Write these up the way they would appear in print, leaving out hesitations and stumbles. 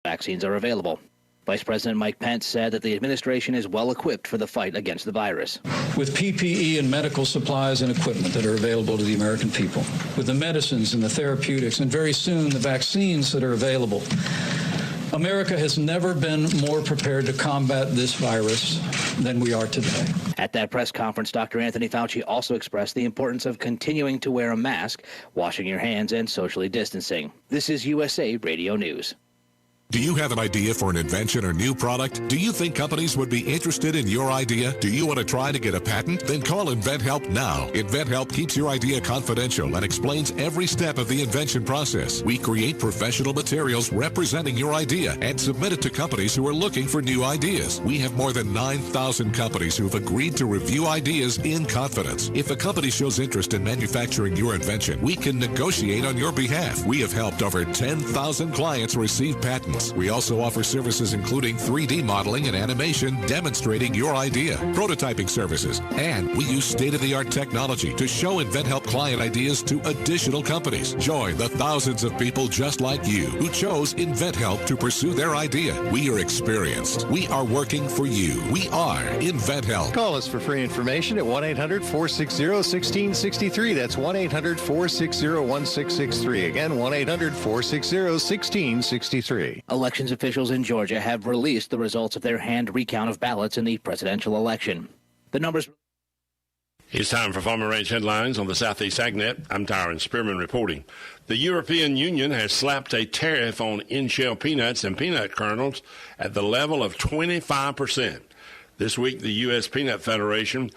vaccines are available. Vice President Mike Pence said that the administration is well equipped for the fight against the virus. With PPE and medical supplies and equipment that are available to the American people, with the medicines and the therapeutics, and very soon the vaccines that are available, America has never been more prepared to combat this virus than we are today. At that press conference, Dr. Anthony Fauci also expressed the importance of continuing to wear a mask, washing your hands, and socially distancing. This is USA Radio News. Do you have an idea for an invention or new product? Do you think companies would be interested in your idea? Do you want to try to get a patent? Then call InventHelp now. InventHelp keeps your idea confidential and explains every step of the invention process. We create professional materials representing your idea and submit it to companies who are looking for new ideas. We have more than 9,000 companies who have agreed to review ideas in confidence. If a company shows interest in manufacturing your invention, we can negotiate on your behalf. We have helped over 10,000 clients receive patents. We also offer services including 3D modeling and animation demonstrating your idea, prototyping services, and we use state-of-the-art technology to show InventHelp client ideas to additional companies. Join the thousands of people just like you who chose InventHelp to pursue their idea. We are experienced. We are working for you. We are InventHelp. Call us for free information at 1-800-460-1663. That's 1-800-460-1663. Again, 1-800-460-1663. Elections officials in Georgia have released the results of their hand recount of ballots in the presidential election. The numbers... It's time for Farmer Ranch Headlines on the Southeast AgNet. I'm Tyron Spearman reporting. The European Union has slapped a tariff on in-shell peanuts and peanut kernels at the level of 25%. This week, the U.S. Peanut Federation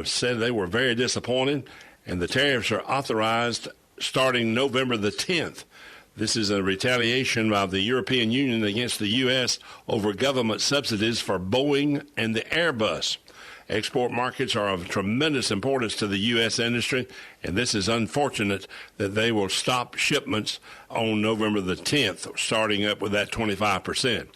said they were very disappointed, and the tariffs are authorized starting November the 10th. This is a retaliation by the European Union against the U.S. over government subsidies for Boeing and the Airbus. Export markets are of tremendous importance to the U.S. industry, and this is unfortunate that they will stop shipments on November the 10th, starting up with that 25%.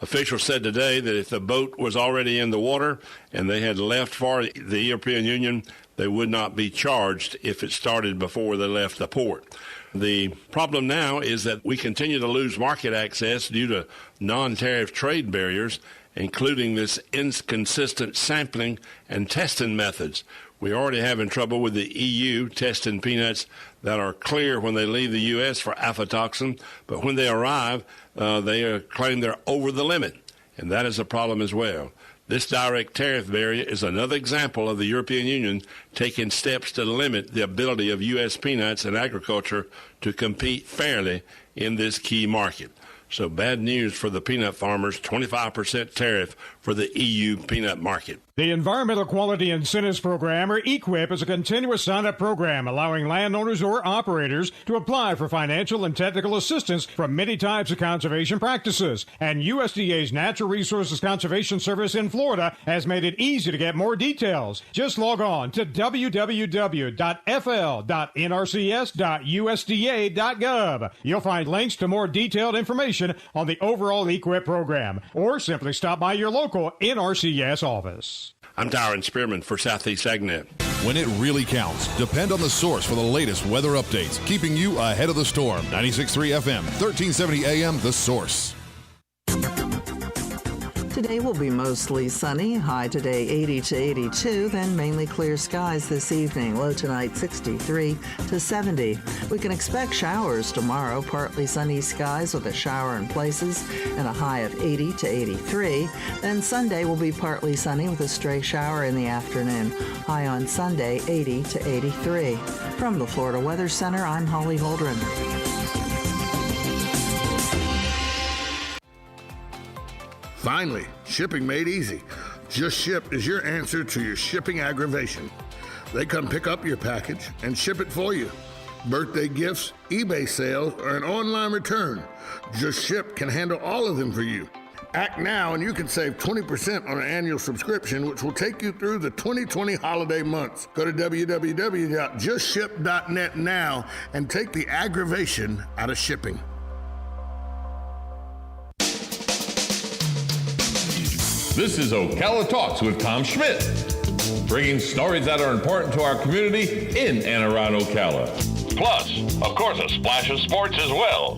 Officials said today that if the boat was already in the water and they had left for the European Union, they would not be charged if it started before they left the port. The problem now is that we continue to lose market access due to non-tariff trade barriers, including this inconsistent sampling and testing methods. We already having trouble with the EU testing peanuts that are clear when they leave the U.S. for aflatoxin, but when they arrive, they claim they're over the limit, and that is a problem as well. This direct tariff barrier is another example of the European Union taking steps to limit the ability of U.S. peanuts and agriculture to compete fairly in this key market. So bad news for the peanut farmers, 25% tariff for the EU peanut market. The Environmental Quality Incentives Program, or EQIP, is a continuous sign-up program allowing landowners or operators to apply for financial and technical assistance from many types of conservation practices. And USDA's Natural Resources Conservation Service in Florida has made it easy to get more details. Just log on to www.fl.nrcs.usda.gov. You'll find links to more detailed information on the overall EQIP program, or simply stop by your local NRCS office. I'm Tyron Spearman for Southeast AgNet. When it really counts, depend on the source for the latest weather updates, keeping you ahead of the storm. 96.3 FM, 1370 AM, The Source. Today will be mostly sunny, high today 80 to 82, then mainly clear skies this evening, low tonight 63 to 70. We can expect showers tomorrow, partly sunny skies with a shower in places and a high of 80 to 83. Then Sunday will be partly sunny with a stray shower in the afternoon, high on Sunday 80 to 83. From the Florida Weather Center, I'm Holly Holdren. Finally, shipping made easy. Just Ship is your answer to your shipping aggravation. They come pick up your package and ship it for you. Birthday gifts, eBay sales, or an online return. Just Ship can handle all of them for you. Act now and you can save 20% on an annual subscription, which will take you through the 2020 holiday months. Go to www.justship.net now and take the aggravation out of shipping. This is Ocala Talks with Tom Schmitz, bringing stories that are important to our community in and around Ocala. Plus, of course, a splash of sports as well.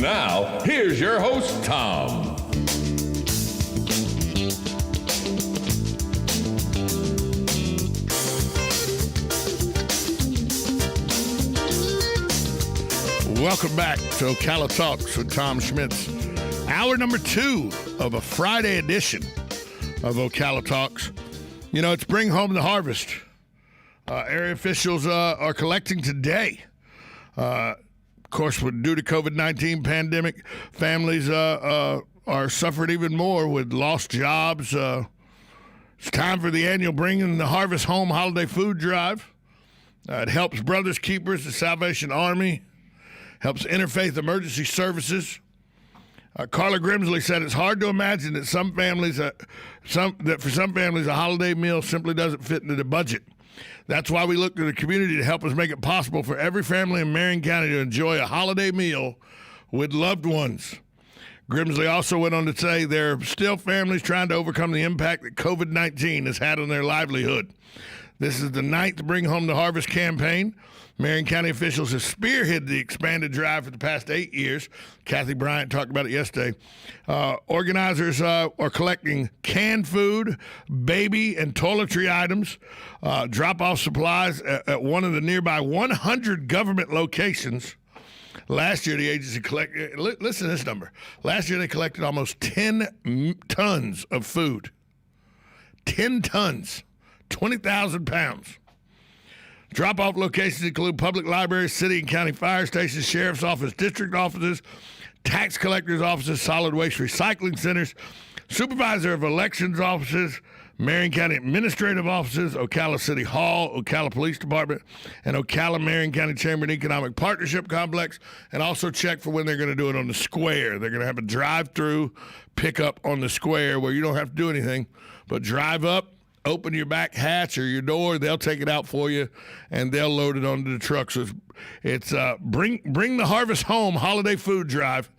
Now, here's your host, Tom. Welcome back to Ocala Talks with Tom Schmitz. Hour number 2 of a Friday edition of Ocala Talks. You know, it's Bring Home the Harvest. Area officials are collecting today. Of course, due to COVID-19 pandemic, families are suffering even more with lost jobs. It's time for the annual Bringing the Harvest Home holiday food drive. It helps Brothers Keepers, the Salvation Army, helps Interfaith Emergency Services. Carla Grimsley said it's hard to imagine that for some families a holiday meal simply doesn't fit into the budget. That's why we look to the community to help us make it possible for every family in Marion County to enjoy a holiday meal with loved ones. Grimsley also went on to say there are still families trying to overcome the impact that COVID-19 has had on their livelihood. This is the 9th Bring Home the Harvest campaign. Marion County officials have spearheaded the expanded drive for the past 8 years. Kathy Bryant talked about it yesterday. Organizers are collecting canned food, baby and toiletry items, drop-off supplies at one of the nearby 100 government locations. Last year, the agency collected, listen to this number. Last year, they collected almost 10 tons of food. 10 tons, 20,000 pounds. Drop-off locations include public libraries, city and county fire stations, sheriff's office, district offices, tax collectors' offices, solid waste recycling centers, supervisor of elections offices, Marion County administrative offices, Ocala City Hall, Ocala Police Department, and Ocala Marion County Chamber and Economic Partnership Complex, and also check for when they're going to do it on the square. They're going to have a drive-through pickup on the square where you don't have to do anything, but drive up, open your back hatch or your door, they'll take it out for you, and they'll load it onto the truck. So it's Bring the Harvest Home holiday food drive,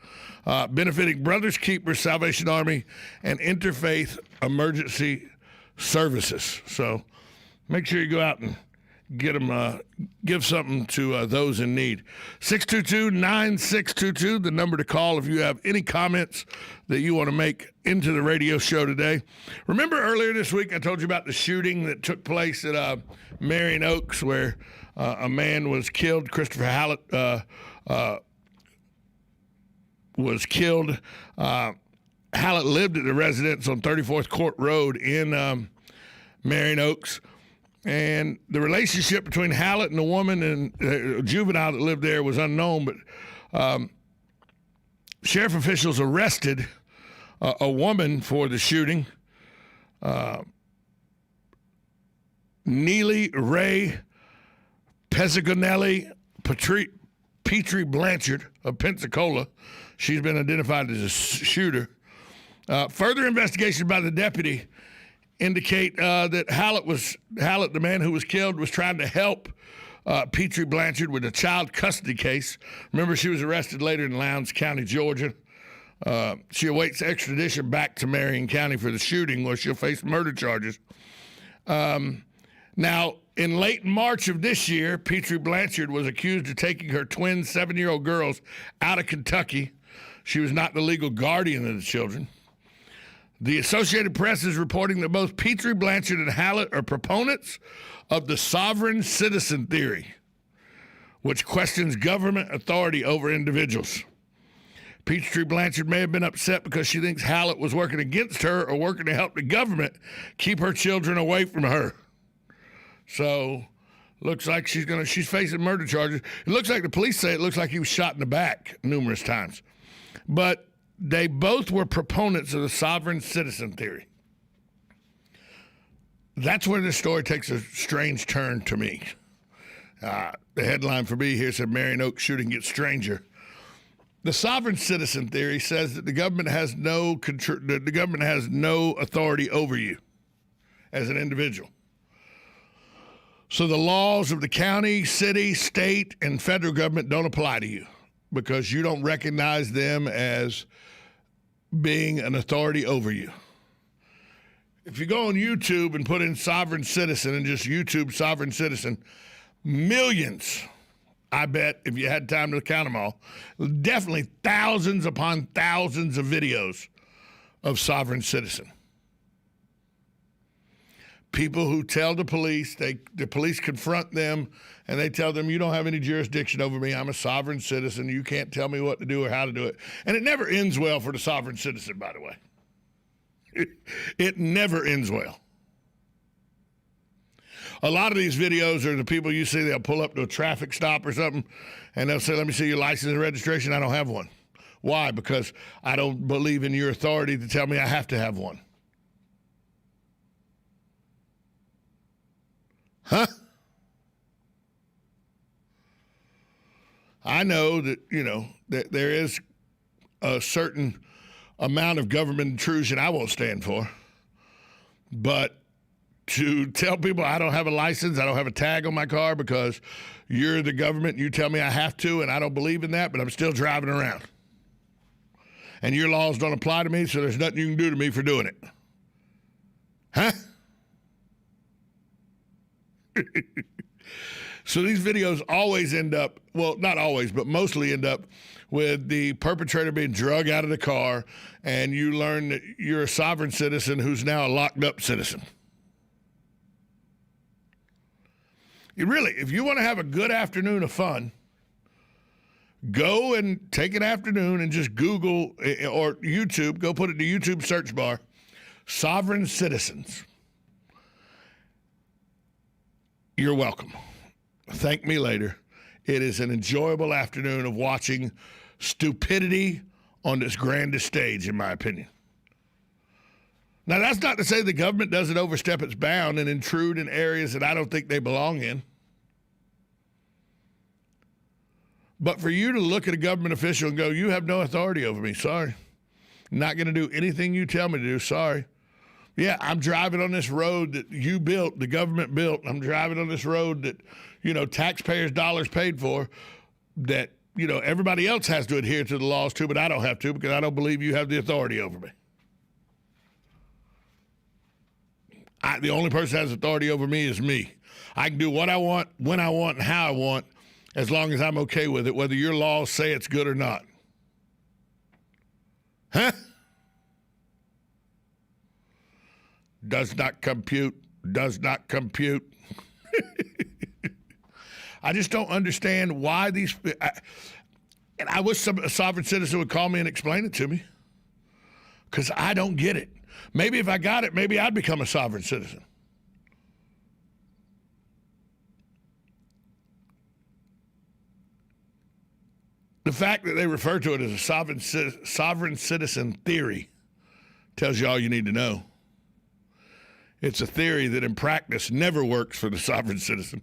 benefiting Brothers Keepers, Salvation Army, and Interfaith Emergency Services. So make sure you go out and get them, give something to those in need. 622-9622, the number to call if you have any comments that you want to make into the radio show today. Remember earlier this week I told you about the shooting that took place at Marion Oaks where a man was killed. Christopher Hallett was killed. Hallett lived at the residence on 34th Court Road in Marion Oaks. And the relationship between Hallett and the woman and a juvenile that lived there was unknown, but sheriff officials arrested a woman for the shooting. Neely Ray Pezzagonelli Petrie Blanchard of Pensacola. She's been identified as a shooter. Further investigation by the deputy indicate that Hallett, the man who was killed, was trying to help Petrie Blanchard with a child custody case. Remember, she was arrested later in Lowndes County, Georgia. She awaits extradition back to Marion County for the shooting, where she'll face murder charges. Now, in late March of this year, Petrie Blanchard was accused of taking her twin 7-year-old girls out of Kentucky. She was not the legal guardian of the children. The Associated Press is reporting that both Petrie Blanchard and Hallett are proponents of the sovereign citizen theory, which questions government authority over individuals. Petrie Blanchard may have been upset because she thinks Hallett was working against her or working to help the government keep her children away from her. So, looks like she's facing murder charges. It looks like the police say it looks like he was shot in the back numerous times. But they both were proponents of the sovereign citizen theory. That's where this story takes a strange turn to me. The headline for me here said Marion Oaks shooting gets stranger. The sovereign citizen theory says that the government has no authority over you as an individual. So the laws of the county, city, state, and federal government don't apply to you because you don't recognize them as being an authority over you. If you go on YouTube and put in sovereign citizen and just YouTube sovereign citizen, millions I bet if you had time to count them all, definitely thousands upon thousands of videos of sovereign citizen. People who tell the police, the police confront them, and they tell them, you don't have any jurisdiction over me. I'm a sovereign citizen. You can't tell me what to do or how to do it. And it never ends well for the sovereign citizen, by the way. It never ends well. A lot of these videos are the people you see, they'll pull up to a traffic stop or something, and they'll say, let me see your license and registration. I don't have one. Why? Because I don't believe in your authority to tell me I have to have one. Huh? I know that, that there is a certain amount of government intrusion I won't stand for. But to tell people I don't have a license, I don't have a tag on my car because you're the government, you tell me I have to, and I don't believe in that, but I'm still driving around. And your laws don't apply to me, so there's nothing you can do to me for doing it. Huh? So these videos always end up, well, not always, but mostly end up with the perpetrator being drug out of the car, and you learn that you're a sovereign citizen who's now a locked up citizen. If you want to have a good afternoon of fun, go and take an afternoon and just Google or YouTube, go put it in the YouTube search bar, sovereign citizens. You're welcome. Thank me later. It is an enjoyable afternoon of watching stupidity on this grandest stage, in my opinion. Now, that's not to say the government doesn't overstep its bound and intrude in areas that I don't think they belong in. But for you to look at a government official and go, you have no authority over me, sorry. Not going to do anything you tell me to do, sorry. Yeah, I'm driving on this road that you built, the government built. I'm driving on this road that, taxpayers' dollars paid for, that, everybody else has to adhere to the laws too, but I don't have to because I don't believe you have the authority over me. The only person that has authority over me is me. I can do what I want, when I want, and how I want, as long as I'm okay with it, whether your laws say it's good or not. Huh? Does not compute. Does not compute. I just don't understand why these... And I wish a sovereign citizen would call me and explain it to me, because I don't get it. Maybe if I got it, maybe I'd become a sovereign citizen. The fact that they refer to it as a sovereign citizen theory tells you all you need to know. It's a theory that in practice never works for the sovereign citizen.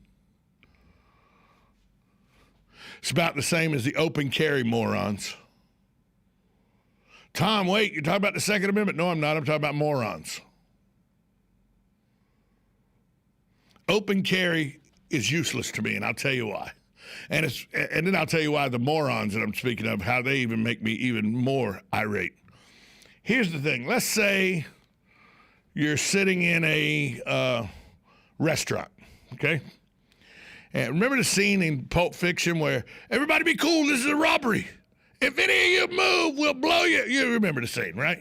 It's about the same as the open carry morons. Tom, wait, you're talking about the Second Amendment? No, I'm not. I'm talking about morons. Open carry is useless to me, and I'll tell you why. And then I'll tell you why the morons that I'm speaking of, how they even make me even more irate. Here's the thing. Let's say you're sitting in a restaurant, okay? And remember the scene in Pulp Fiction where everybody be cool, this is a robbery. If any of you move, we'll blow you. You remember the scene, right?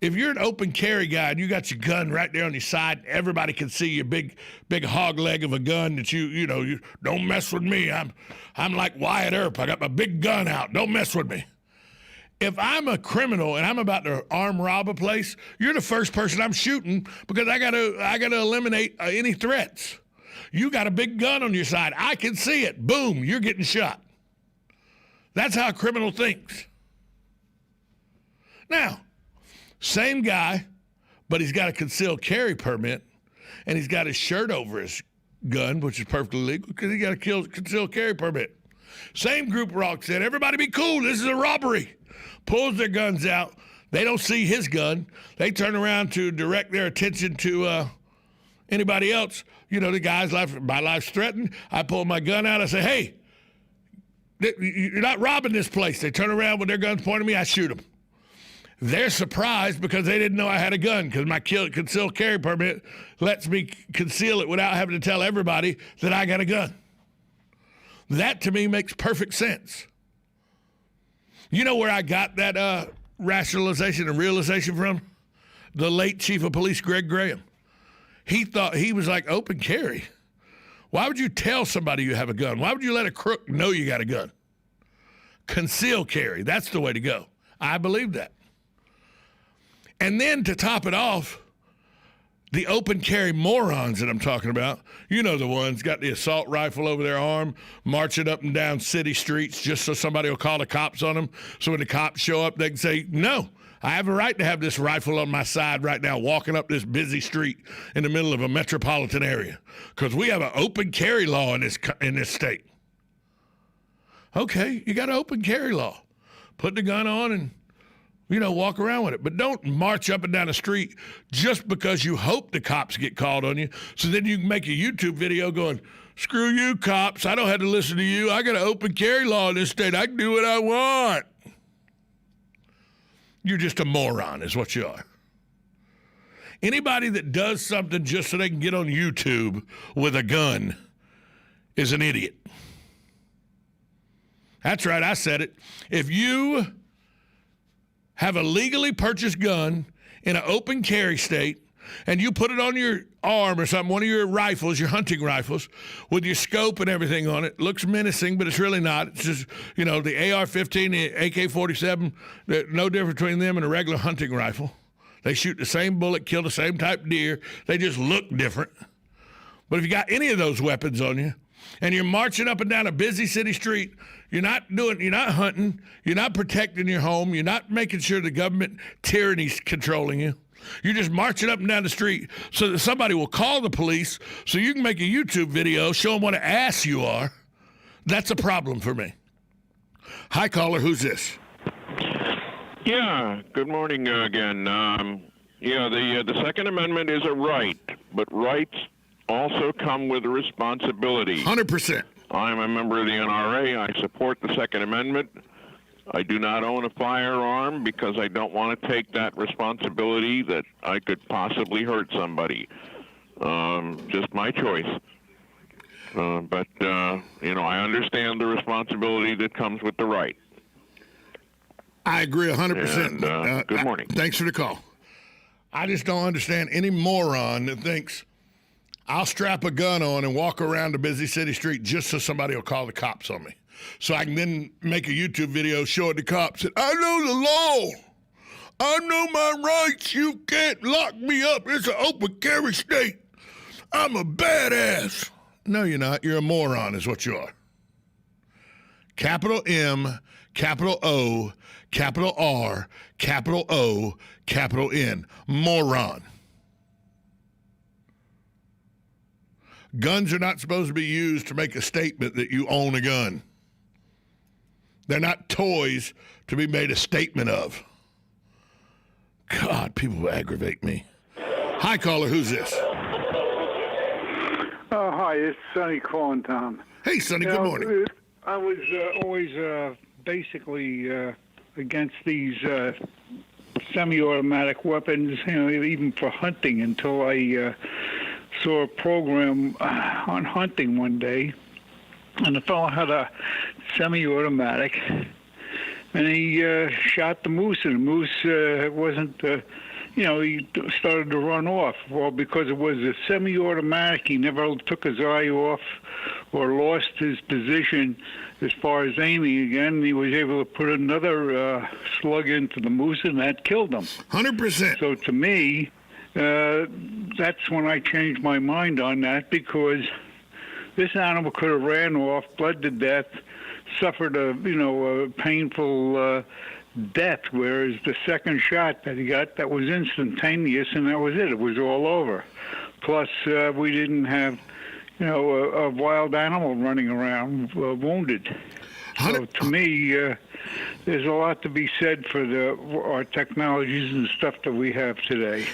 If you're an open carry guy and you got your gun right there on your side, everybody can see your big hog leg of a gun that you don't mess with me. I'm like Wyatt Earp. I got my big gun out. Don't mess with me. If I'm a criminal and I'm about to arm rob a place, you're the first person I'm shooting because I gotta eliminate any threats. You got a big gun on your side. I can see it. Boom, you're getting shot. That's how a criminal thinks. Now, same guy, but he's got a concealed carry permit, and he's got his shirt over his gun, which is perfectly legal because he got a concealed carry permit. Same group walks in. Everybody be cool. This is a robbery. Pulls their guns out. They don't see his gun. They turn around to direct their attention to anybody else. The guy's life, my life's threatened. I pull my gun out. I say, hey, you're not robbing this place. They turn around with their guns pointing at me. I shoot them. They're surprised because they didn't know I had a gun, because my concealed carry permit lets me conceal it without having to tell everybody that I got a gun. That, to me, makes perfect sense. You know where I got that rationalization and realization from? The late Chief of Police, Greg Graham. He thought, he was like, open carry. Why would you tell somebody you have a gun? Why would you let a crook know you got a gun? Conceal carry, that's the way to go. I believe that. And then to top it off, the open carry morons that I'm talking about, you know the ones, got the assault rifle over their arm, marching up and down city streets just so somebody will call the cops on them. So when the cops show up, they can say, no, I have a right to have this rifle on my side right now, walking up this busy street in the middle of a metropolitan area, because we have an open carry law in this state. Okay, you got an open carry law. Put the gun on and, walk around with it. But don't march up and down the street just because you hope the cops get called on you. So then you can make a YouTube video going, screw you, cops. I don't have to listen to you. I got an open carry law in this state. I can do what I want. You're just a moron is what you are. Anybody that does something just so they can get on YouTube with a gun is an idiot. That's right, I said it. If you have a legally purchased gun in an open carry state and you put it on your arm or something, one of your rifles, your hunting rifles, with your scope and everything on it, looks menacing, but it's really not. It's just, the AR-15, the AK-47, no difference between them and a regular hunting rifle. They shoot the same bullet, kill the same type of deer. They just look different. But if you got any of those weapons on you, and you're marching up and down a busy city street, you're not hunting, you're not protecting your home, you're not making sure the government tyranny's controlling you. You're just marching up and down the street so that somebody will call the police so you can make a YouTube video, show them what an ass you are. That's a problem for me. Hi, caller, who's this? Yeah, good morning again. The Second Amendment is a right, but rights also come with a responsibility. 100%. I'm a member of the NRA. I support the Second Amendment. I do not own a firearm because I don't want to take that responsibility that I could possibly hurt somebody. Just my choice. But I understand the responsibility that comes with the right. I agree 100%. And, good morning. Thanks for the call. I just don't understand any moron that thinks I'll strap a gun on and walk around a busy city street just so somebody will call the cops on me. So I can then make a YouTube video showing the cops that I know the law. I know my rights. You can't lock me up. It's an open carry state. I'm a badass. No, you're not. You're a moron is what you are. Capital M, capital O, capital R, capital O, capital N. Moron. Guns are not supposed to be used to make a statement that you own a gun. They're not toys to be made a statement of. God, people aggravate me. Hi, caller, who's this? Hi, it's Sonny calling, Tom. Hey, Sonny, good morning. I was always basically against these semi-automatic weapons, even for hunting, until I saw a program on hunting one day, and the fellow had a semi-automatic, and he shot the moose, and the moose wasn't, he started to run off. Well, because it was a semi-automatic, he never took his eye off or lost his position as far as aiming again. He was able to put another slug into the moose, and that killed him. 100%. So to me, that's when I changed my mind on that, because this animal could have ran off, bled to death, suffered a painful death, whereas the second shot that he got, that was instantaneous, and that was it. It was all over. Plus, we didn't have, a wild animal running around wounded. So to me, there's a lot to be said for our technologies and stuff that we have today.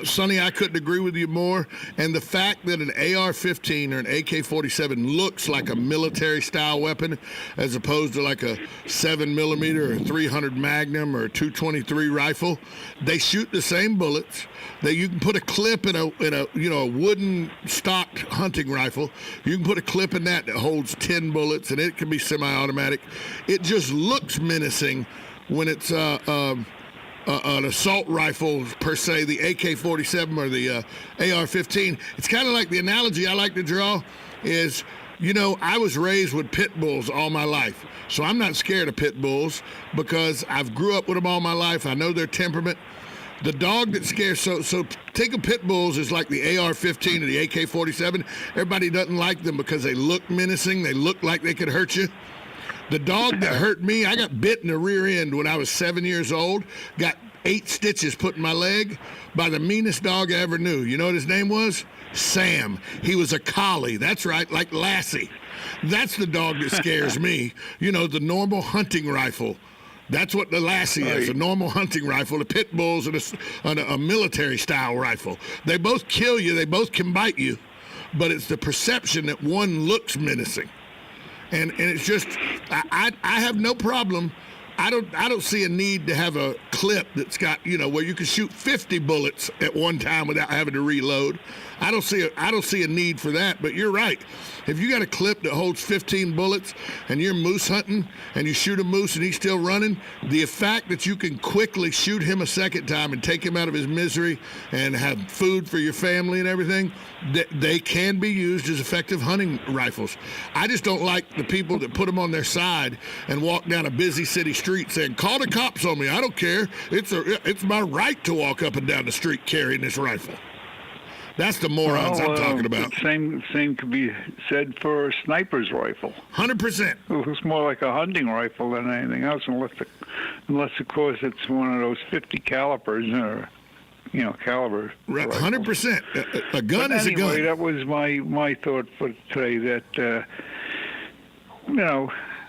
Sonny, I couldn't agree with you more. And the fact that an AR-15 or an AK-47 looks like a military-style weapon as opposed to like a 7mm or a 300 Magnum or a 223 rifle, they shoot the same bullets. You can put a clip in a wooden stocked hunting rifle. You can put a clip in that holds 10 bullets, and it can be semi-automatic. It just looks menacing when it's an assault rifle per se, the AK-47 or the AR-15. It's kind of like the analogy I like to draw is, I was raised with pit bulls all my life. So I'm not scared of pit bulls because I've grew up with them all my life. I know their temperament. The dog that scares, so take a pit bulls is like the AR-15 or the AK-47. Everybody doesn't like them because they look menacing. They look like they could hurt you. The dog that hurt me, I got bit in the rear end when I was 7 years old, got 8 stitches put in my leg by the meanest dog I ever knew. You know what his name was? Sam. He was a collie. That's right, like Lassie. That's the dog that scares me. The normal hunting rifle. That's what the Lassie is, a normal hunting rifle. The pit bulls and a military-style rifle. They both kill you. They both can bite you. But it's the perception that one looks menacing. And it's just, I have no problem. I don't see a need to have a clip that's got, where you can shoot 50 bullets at one time without having to reload. I don't see a need for that, but you're right. If you got a clip that holds 15 bullets and you're moose hunting and you shoot a moose and he's still running, the fact that you can quickly shoot him a second time and take him out of his misery and have food for your family and everything, they can be used as effective hunting rifles. I just don't like the people that put them on their side and walk down a busy city street saying, call the cops on me. I don't care. It's my right to walk up and down the street carrying this rifle. That's the morons I'm talking about. Same could be said for a sniper's rifle. 100%. It's more like a hunting rifle than anything else, unless of course it's one of those 50 calibers or caliber. Right, 100%. A gun is a gun. Anyway, that was my thought for today. That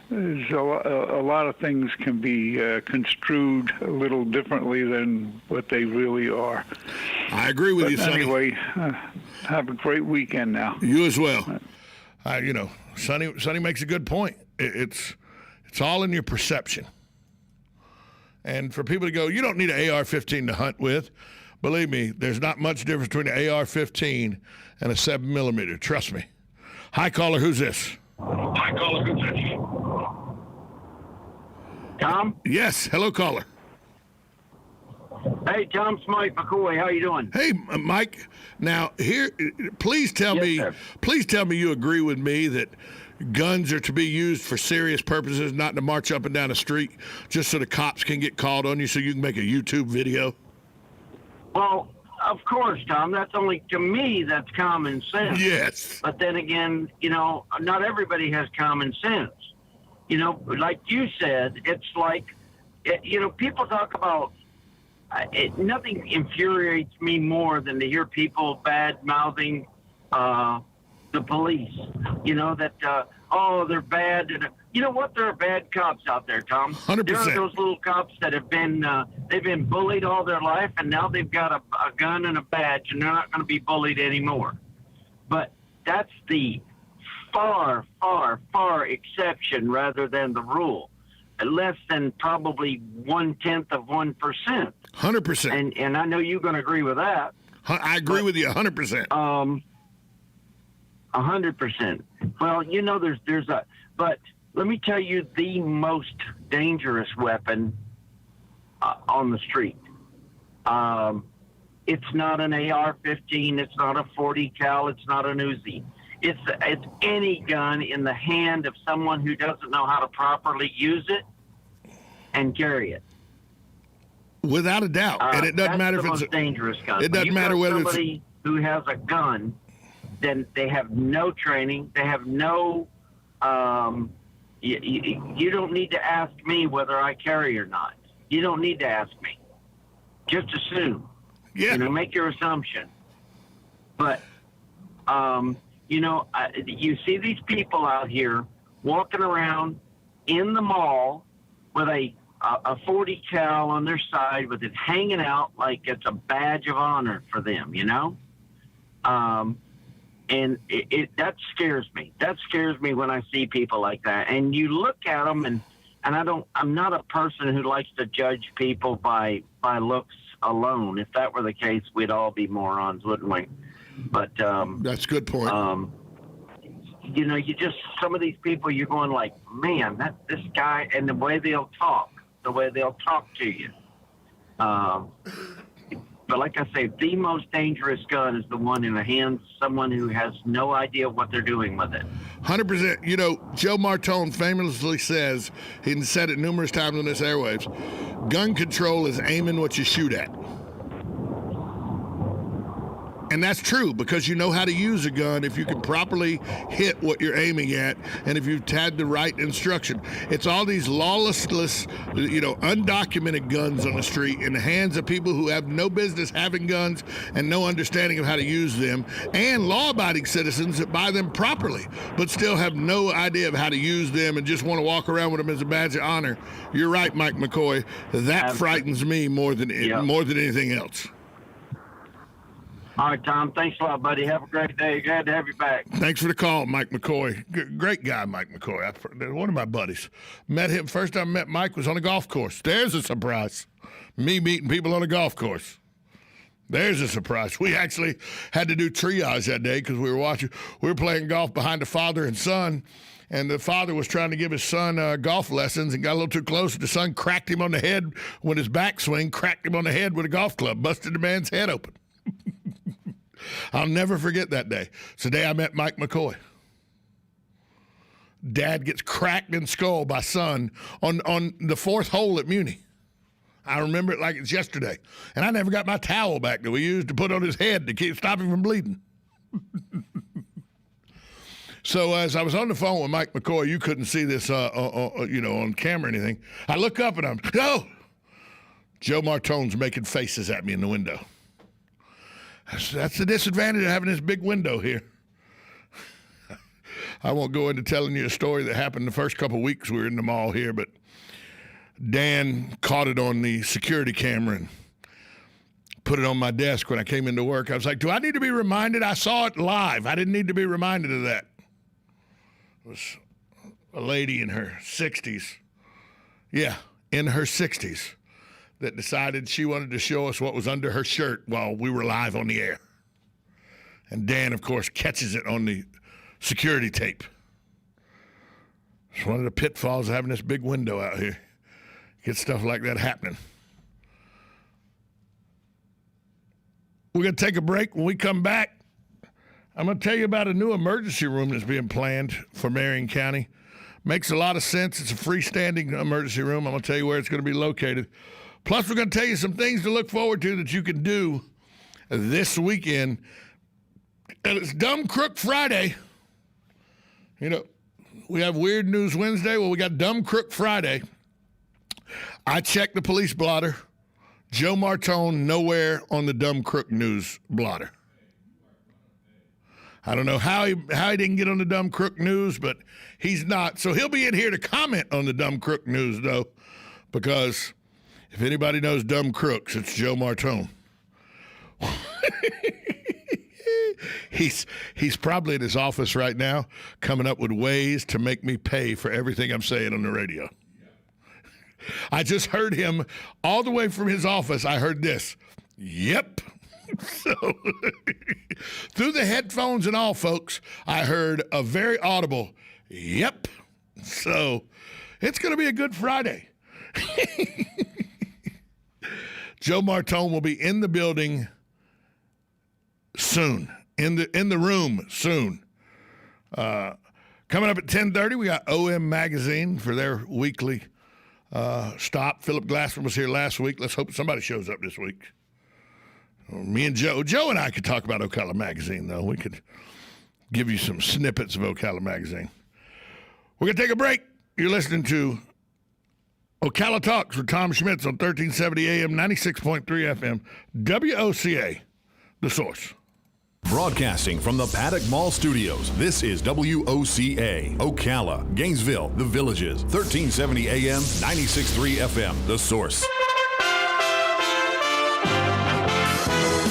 there's a lot of things can be construed a little differently than what they really are. I agree with you, Sonny. Anyway, have a great weekend now. You as well. Sonny makes a good point. It's all in your perception. And for people to go, you don't need an AR-15 to hunt with. Believe me, there's not much difference between an AR-15 and a 7mm. Trust me. Hi, caller. Who's this? Tom? Yes. Hello, caller. Hey, Tom, it's Mike McCoy. How you doing? Hey, Mike. Now, please tell me you agree with me that guns are to be used for serious purposes, not to march up and down the street just so the cops can get called on you so you can make a YouTube video. Well, of course, Tom. That's only, to me, that's common sense. Yes. But then again, not everybody has common sense. Like you said, it's like, people talk about, nothing infuriates me more than to hear people bad-mouthing the police. They're bad. And, you know what? There are bad cops out there, Tom. 100%. There are those little cops that have been, they've been bullied all their life, and now they've got a gun and a badge, and they're not going to be bullied anymore. But that's the far, far, far exception rather than the rule. Less than probably 1/10%. 100%. And I know you're going to agree with that. I agree with you 100%. 100%. Well, but let me tell you the most dangerous weapon on the street. It's not an AR-15. It's not a 40 cal. It's not an Uzi. It's any gun in the hand of someone who doesn't know how to properly use it and carry it. Without a doubt. And it doesn't matter if it's the most dangerous gun. It doesn't matter whether it's somebody who has a gun, then they have no training. They have no. You don't need to ask me whether I carry or not. You don't need to ask me. Just assume. Yeah. Make your assumption. But. You see these people out here walking around in the mall with a 40 cal on their side with it hanging out like it's a badge of honor for them, you know? And that scares me. That scares me when I see people like that. And you look at them, and I'm not a person who likes to judge people by looks alone. If that were the case, we'd all be morons, wouldn't we? But that's a good point. You know, some of these people, you're going like, man, this guy, and the way they'll talk to you. But like I say, the most dangerous gun is the one in the hands of someone who has no idea what they're doing with it. 100%. You know, Joe Martone famously says, he said it numerous times on this airwaves, gun control is aiming what you shoot at. And that's true, because you know how to use a gun if you can properly hit what you're aiming at and if you've had the right instruction. It's all these lawless, you know, undocumented guns on the street in the hands of people who have no business having guns and no understanding of how to use them, and law-abiding citizens that buy them properly but still have no idea of how to use them and just want to walk around with them as a badge of honor. You're right, Mike McCoy. That frightens me more than anything else. All right, Tom. Thanks a lot, buddy. Have a great day. Glad to have you back. Thanks for the call, Mike McCoy. Great guy, Mike McCoy. One of my buddies. Met him. First time I met Mike was on a golf course. There's a surprise. Me meeting people on a golf course. There's a surprise. We actually had to do triage that day because we were playing golf behind the father and son, and the father was trying to give his son golf lessons and got a little too close. The son cracked him on the head with his backswing, cracked him on the head with a golf club, busted the man's head open. I'll never forget that day. It's the day I met Mike McCoy. Dad gets cracked in skull by son on the fourth hole at Muni. I remember it like it's yesterday. And I never got my towel back that we used to put on his head to stop him from bleeding. So as I was on the phone with Mike McCoy, you couldn't see this on camera or anything. I look up and Joe Martone's making faces at me in the window. That's the disadvantage of having this big window here. I won't go into telling you a story that happened the first couple of weeks we were in the mall here, but Dan caught it on the security camera and put it on my desk when I came into work. I was like, do I need to be reminded? I saw it live. I didn't need to be reminded of that. It was a lady in her 60s. Yeah, in her 60s. That decided she wanted to show us what was under her shirt while we were live on the air. And Dan, of course, catches it on the security tape. It's one of the pitfalls of having this big window out here. Get stuff like that happening. We're going to take a break. When we come back, I'm going to tell you about a new emergency room that's being planned for Marion County. Makes a lot of sense. It's a freestanding emergency room. I'm going to tell you where it's going to be located. Plus, we're going to tell you some things to look forward to that you can do this weekend. And it's Dumb Crook Friday. You know, we have Weird News Wednesday. Well, we got Dumb Crook Friday. I checked the police blotter. Joe Martone nowhere on the Dumb Crook News blotter. I don't know how he didn't get on the Dumb Crook News, but he's not. So he'll be in here to comment on the Dumb Crook News, though, because if anybody knows dumb crooks, it's Joe Martone. He's probably in his office right now coming up with ways to make me pay for everything I'm saying on the radio. I just heard him all the way from his office. I heard this. Yep. So through the headphones and all, folks, I heard a very audible yep. So it's going to be a good Friday. Joe Martone will be in the building soon, in the room soon. Coming up at 10:30, we got OM Magazine for their weekly stop. Philip Glassman was here last week. Let's hope somebody shows up this week. Me and Joe and I could talk about Ocala Magazine, though. We could give you some snippets of Ocala Magazine. We're going to take a break. You're listening to Ocala Talks with Tom Schmitz on 1370 AM, 96.3 FM, WOCA, The Source. Broadcasting from the Paddock Mall Studios, this is WOCA, Ocala, Gainesville, The Villages, 1370 AM, 96.3 FM, The Source.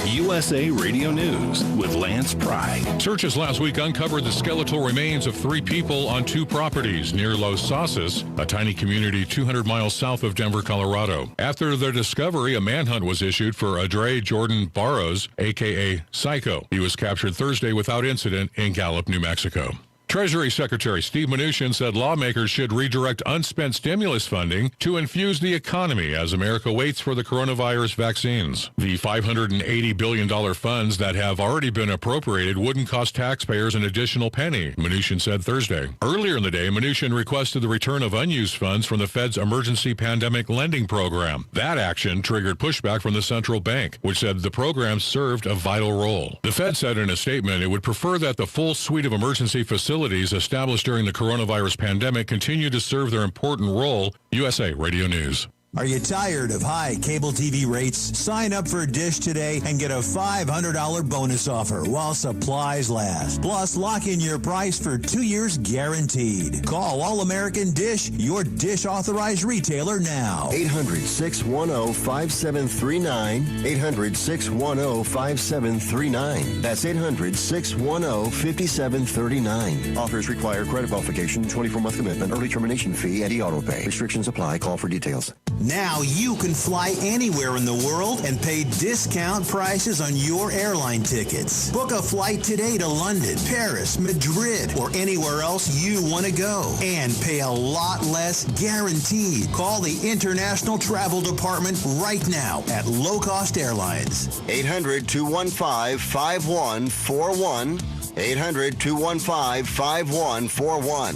USA Radio News with Lance Pry. Searches last week uncovered the skeletal remains of 3 people on 2 properties near Los Sauces, a tiny community 200 miles south of Denver, Colorado. After their discovery, a manhunt was issued for Adre Jordan Barros, a.k.a. Psycho. He was captured Thursday without incident in Gallup, New Mexico. Treasury Secretary Steve Mnuchin said lawmakers should redirect unspent stimulus funding to infuse the economy as America waits for the coronavirus vaccines. The $580 billion funds that have already been appropriated wouldn't cost taxpayers an additional penny, Mnuchin said Thursday. Earlier in the day, Mnuchin requested the return of unused funds from the Fed's emergency pandemic lending program. That action triggered pushback from the central bank, which said the program served a vital role. The Fed said in a statement it would prefer that the full suite of emergency facilities established during the coronavirus pandemic continue to serve their important role. USA Radio News. Are you tired of high cable TV rates? Sign up for Dish today and get a $500 bonus offer while supplies last. Plus, lock in your price for 2 years guaranteed. Call All American Dish, your Dish authorized retailer now. 800-610-5739. 800-610-5739. That's 800-610-5739. Offers require credit qualification, 24-month commitment, early termination fee, and auto pay. Restrictions apply. Call for details. Now you can fly anywhere in the world and pay discount prices on your airline tickets. Book a flight today to London, Paris, Madrid, or anywhere else you want to go and pay a lot less guaranteed. Call the International Travel Department right now at Low Cost Airlines. 800-215-5141. 800-215-5141.